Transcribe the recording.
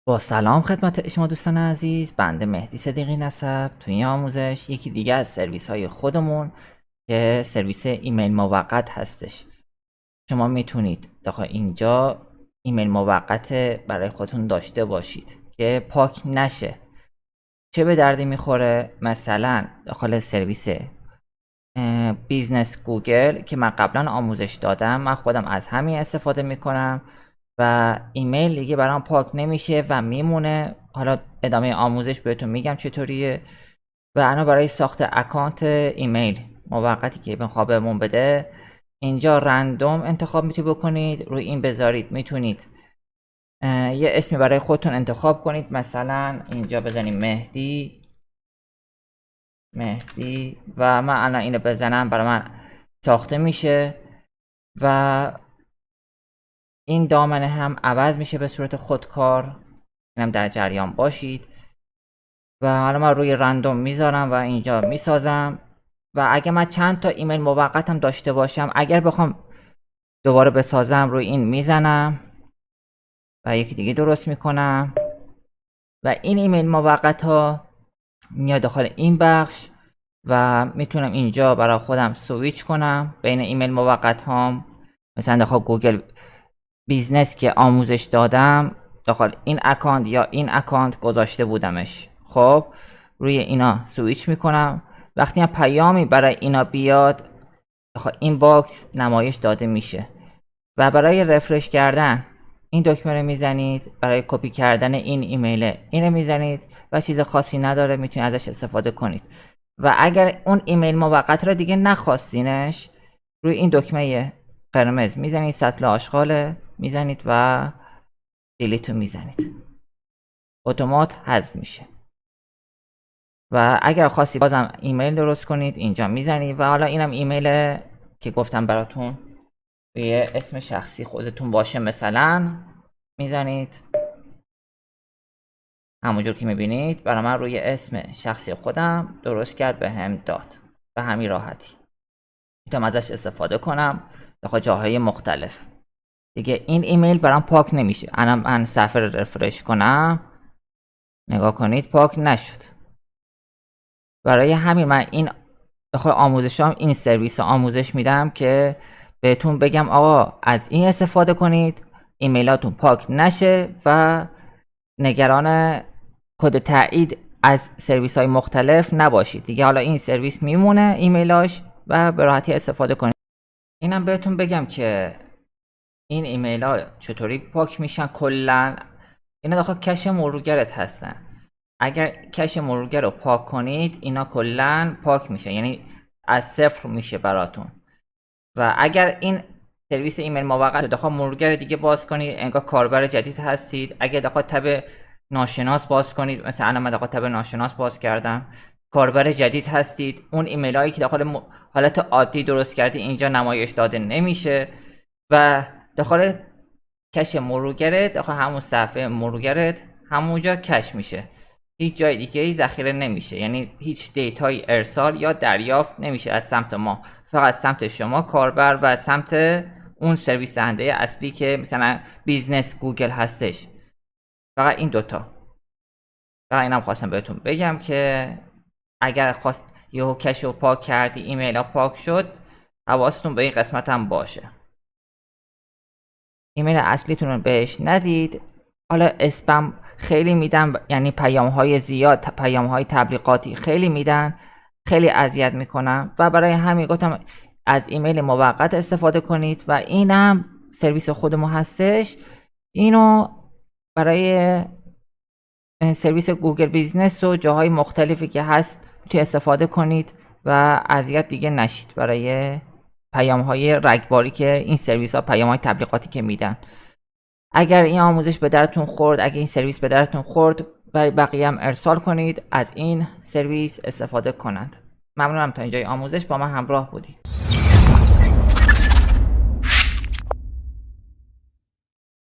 با سلام خدمت شما دوستان عزیز، بنده مهدی صدیقی نسب. توی این آموزش یکی دیگه از سرویس های خودمون که سرویس ایمیل موقت هستش. شما میتونید داخل اینجا ایمیل موقت برای خودتون داشته باشید که پاک نشه. چه به دردی میخوره؟ مثلا داخل سرویس بیزنس گوگل که من قبلا آموزش دادم، من خودم از همین استفاده میکنم و ایمیل دیگه برام پاک نمیشه و میمونه. حالا ادامه آموزش بهتون میگم چطوریه. و انا برای ساخت اکانت ایمیل موقتی که بخواد بهمون بده، اینجا رندوم انتخاب میتونید بکنید، روی این بذارید. میتونید یه اسمی برای خودتون انتخاب کنید، مثلا اینجا بزنیم مهدی و من الان اینو بزنم برای من ساخته میشه و این دامنه هم عوض میشه به صورت خودکار. اینم در جریان باشید. و حالا من روی رندوم میذارم و اینجا میسازم. و اگه من چند تا ایمیل موقتم داشته باشم، اگر بخوام دوباره بسازم روی این میزنم و یکی دیگه درست میکنم و این ایمیل موقت ها میاد داخل این بخش و میتونم اینجا برای خودم سویچ کنم بین ایمیل موقت هام. مثلا داخل گوگل بیزنس که آموزش دادم، داخل این اکانت یا این اکانت گذاشته بودمش. خب روی اینا سویچ میکنم. وقتی هم پیامی برای اینا بیاد، داخل این باکس نمایش داده میشه و برای رفرش کردن این دکمه رو میزنید. برای کپی کردن این ایمیل اینو میزنید و چیز خاصی نداره، میتونید ازش استفاده کنید. و اگر اون ایمیل موقت رو دیگه نخواستینش، روی این دکمه قرمز میزنید، سطل آشغال میزنید و دیلیت رو میزنید، اتومات حذف میشه. و اگر خواستی بازم ایمیل درست کنید، اینجا میزنید و حالا اینم ایمیل که گفتم براتون روی اسم شخصی خودتون باشه، مثلا میزنید همونجور که میبینید برای من روی اسم شخصی خودم درست کرد، به هم داد. به همین راحتی میتونم ازش استفاده کنم داخل جاهای مختلف. دیگه این ایمیل برام پاک نمیشه. الان من صفحه رفرش کنم، نگاه کنید پاک نشد. برای همین من این داخل آموزشام این سرویس آموزش میدم که بهتون بگم آقا از این استفاده کنید ایمیلاتون پاک نشه و نگران کد تایید از سرویس های مختلف نباشید. دیگه حالا این سرویس میمونه ایمیلاش و به راحتی استفاده کنید. اینم بهتون بگم که این ایمیل ها چطوری پاک میشن. کلا اینا داخل کش مرورگرت هستن. اگر کش مرورگر رو پاک کنید، اینا کلا پاک میشه، یعنی از صفر میشه براتون. و اگر این سرویس ایمیل موقت داخل مرورگر دیگه باز کنید، انگار کاربر جدید هستید. اگر داخل تب ناشناس باز کنید، مثلا من داخل تب ناشناس باز کردم، کاربر جدید هستید. اون ایمیل هایی که داخل حالت عادی درست کردی اینجا نمایش داده نمیشه و داخل کش مرورگرت، داخل همون صفحه مرورگرت همونجا کش میشه، هیچ جای دیگه ای ذخیره نمیشه. یعنی هیچ دیتای ارسال یا دریافت نمیشه از سمت ما، فقط سمت شما کاربر و سمت اون سرویس دهنده اصلی که مثلا بیزنس گوگل هستش. فقط این دوتا. فقط اینم خواستم بهتون بگم که اگر خواست یهو کش رو پاک کردی، ایمیل ها پاک شد، حواستون به این قسمت هم باشه. ایمیل اصلیتون رو بهش ندید. حالا اسپم خیلی میدن، یعنی پیام های زیاد، پیام های تبلیغاتی خیلی میدن، خیلی اذیت میکنن و برای همین گفتم از ایمیل موقت استفاده کنید. و اینم سرویس خودمون هستش، اینو برای سرویس گوگل بیزنس و جاهای مختلفی که هست توی استفاده کنید و اذیت دیگه نشید برای پیام های رگباری که این سرویس ها، پیام های تبلیغاتی که میدن. اگر این آموزش به درتون خورد، اگر این سرویس به درتون خورد، برای بقیه هم ارسال کنید از این سرویس استفاده کنند. ممنونم تا اینجای آموزش با من همراه بودید.